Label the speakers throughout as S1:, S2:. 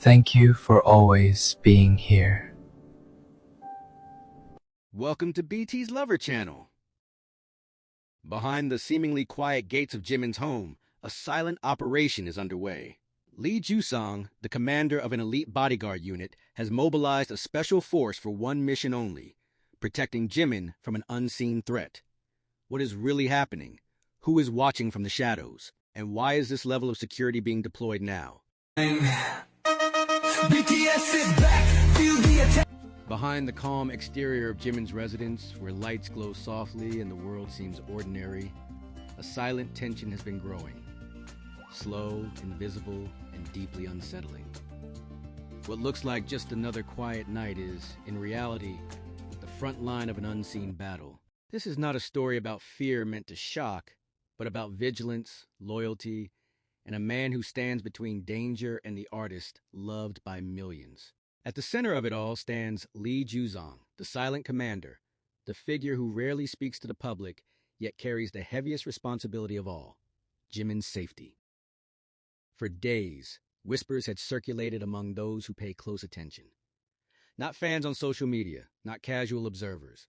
S1: Thank you for always being here.
S2: Welcome to BT's Lover channel. Behind the seemingly quiet gates of Jimin's home, a silent operation is underway. Lee Jusang, the commander of an elite bodyguard unit, has mobilized a special force for one mission only: protecting Jimin from an unseen threat. What is really happening? Who is watching from the shadows? And why is this level of security being deployed now? Behind the calm exterior of Jimin's residence, where lights glow softly and the world seems ordinary, a silent tension has been growing. Slow, invisible, and deeply unsettling. What looks like just another quiet night is, in reality, the front line of an unseen battle. This is not a story about fear meant to shock, but about vigilance, loyalty, and a man who stands between danger and the artist loved by millions. At the center of it all stands Lee Jusang, the silent commander, the figure who rarely speaks to the public, yet carries the heaviest responsibility of all: Jimin's safety. For days, whispers had circulated among those who pay close attention. Not fans on social media, not casual observers,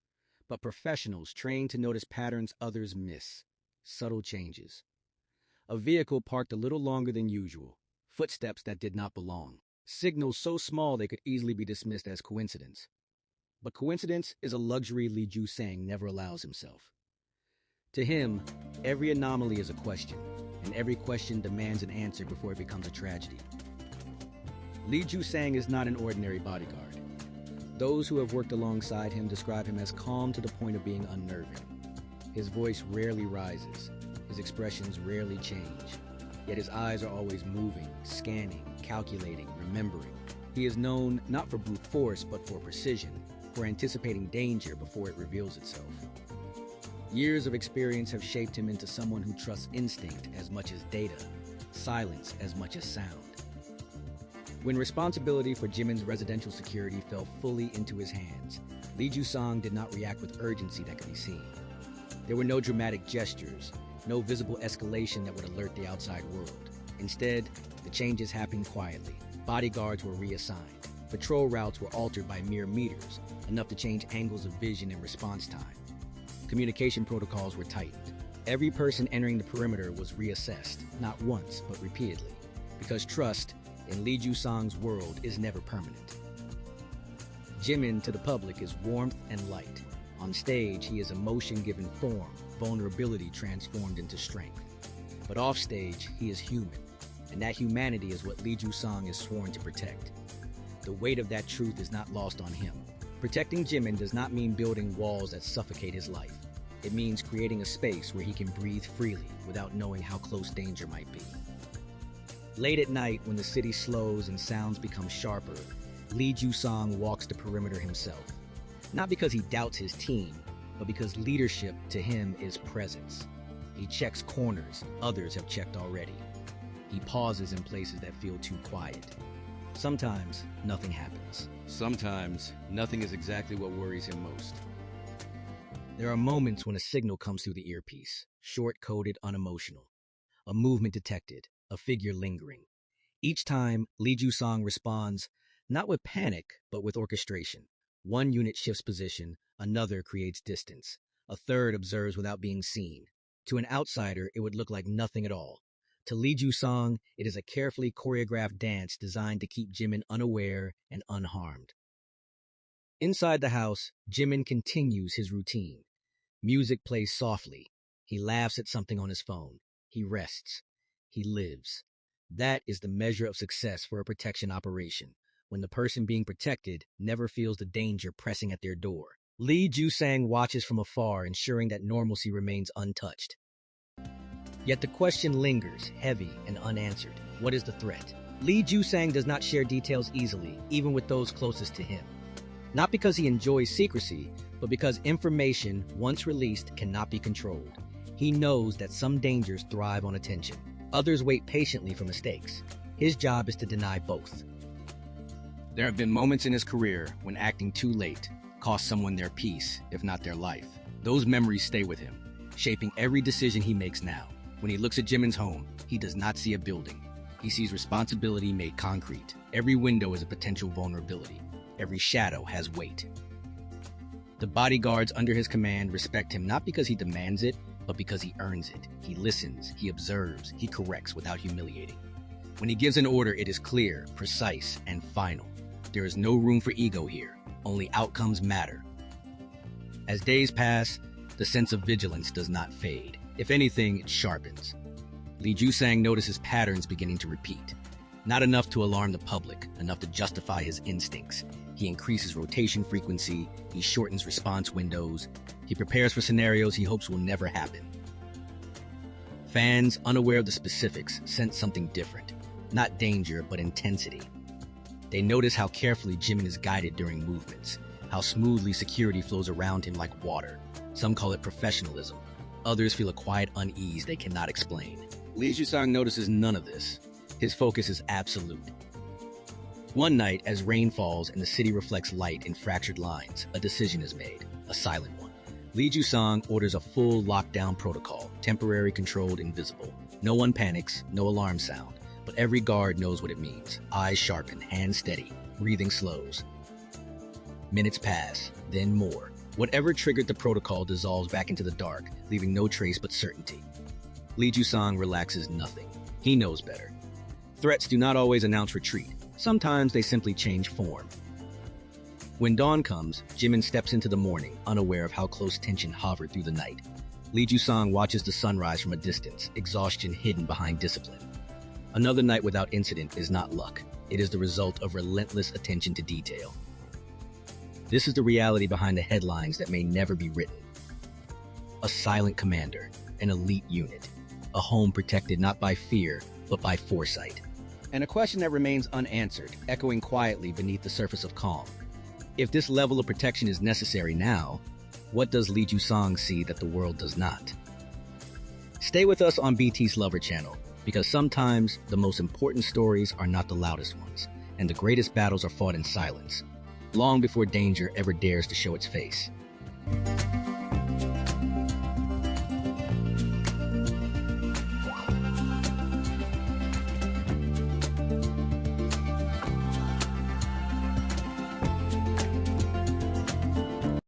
S2: but professionals trained to notice patterns others miss, subtle changes. A vehicle parked a little longer than usual, footsteps that did not belong. Signals so small they could easily be dismissed as coincidence. But coincidence is a luxury Lee Jusang never allows himself. To him, every anomaly is a question, and every question demands an answer before it becomes a tragedy. Lee Jusang is not an ordinary bodyguard. Those who have worked alongside him describe him as calm to the point of being unnerving. His voice rarely rises, his expressions rarely change, yet his eyes are always moving, scanning, calculating, remembering. He is known not for brute force, but for precision, for anticipating danger before it reveals itself. Years of experience have shaped him into someone who trusts instinct as much as data, silence as much as sound. When responsibility for Jimin's residential security fell fully into his hands, Lee Jusang did not react with urgency that could be seen. There were no dramatic gestures, no visible escalation that would alert the outside world. Instead, the changes happened quietly. Bodyguards were reassigned. Patrol routes were altered by mere meters, enough to change angles of vision and response time. Communication protocols were tightened. Every person entering the perimeter was reassessed, not once, but repeatedly, because trust in Lee Jusang's world is never permanent. Jimin to the public is warmth and light. On stage, he is emotion given form, vulnerability transformed into strength. But offstage, he is human, and that humanity is what Lee Jusang is sworn to protect. The weight of that truth is not lost on him. Protecting Jimin does not mean building walls that suffocate his life. It means creating a space where he can breathe freely without knowing how close danger might be. Late at night, when the city slows and sounds become sharper, Lee Jusang walks the perimeter himself. Not because he doubts his team, but because leadership to him is presence. He checks corners others have checked already. He pauses in places that feel too quiet. Sometimes, nothing happens. Sometimes, nothing is exactly what worries him most. There are moments when a signal comes through the earpiece, short-coded, unemotional. A movement detected, a figure lingering. Each time, Lee Jusang responds, not with panic, but with orchestration. One unit shifts position, another creates distance, a third observes without being seen. To an outsider, it would look like nothing at all. To Lee Jusang, it is a carefully choreographed dance designed to keep Jimin unaware and unharmed. Inside the house, Jimin continues his routine. Music plays softly. He laughs at something on his phone. He rests. He lives. That is the measure of success for a protection operation, when the person being protected never feels the danger pressing at their door. Lee Jusang watches from afar, ensuring that normalcy remains untouched. Yet the question lingers, heavy and unanswered. What is the threat? Lee Jusang does not share details easily, even with those closest to him. Not because he enjoys secrecy, but because information, once released, cannot be controlled. He knows that some dangers thrive on attention. Others wait patiently for mistakes. His job is to deny both. There have been moments in his career when acting too late cost someone their peace, if not their life. Those memories stay with him, shaping every decision he makes now. When he looks at Jimin's home, he does not see a building. He sees responsibility made concrete. Every window is a potential vulnerability. Every shadow has weight. The bodyguards under his command respect him not because he demands it, but because he earns it. He listens, he observes, he corrects without humiliating. When he gives an order, it is clear, precise, and final. There is no room for ego here. Only outcomes matter. As days pass, the sense of vigilance does not fade. If anything, it sharpens. Jusang notices patterns beginning to repeat. Not enough to alarm the public, enough to justify his instincts. He increases rotation frequency, he shortens response windows, he prepares for scenarios he hopes will never happen. Fans, unaware of the specifics, sense something different. Not danger, but intensity. They notice how carefully Jimin is guided during movements, how smoothly security flows around him like water. Some call it professionalism. Others feel a quiet unease they cannot explain. Jusang notices none of this. His focus is absolute. One night, as rain falls and the city reflects light in fractured lines, a decision is made, a silent one. Jusang orders a full lockdown protocol, temporary, controlled, invisible. No one panics, no alarm sound, but every guard knows what it means. Eyes sharpen, hands steady, breathing slows. Minutes pass, then more. Whatever triggered the protocol dissolves back into the dark, leaving no trace but certainty. Jusang relaxes nothing. He knows better. Threats do not always announce retreat. Sometimes they simply change form. When dawn comes, Jimin steps into the morning, unaware of how close tension hovered through the night. Jusang watches the sunrise from a distance, exhaustion hidden behind discipline. Another night without incident is not luck. It is the result of relentless attention to detail. This is the reality behind the headlines that may never be written. A silent commander, an elite unit, a home protected not by fear, but by foresight. And a question that remains unanswered, echoing quietly beneath the surface of calm. If this level of protection is necessary now, what does Jusang see that the world does not? Stay with us on BT's Lover channel, because sometimes the most important stories are not the loudest ones, and the greatest battles are fought in silence, long before danger ever dares to show its face.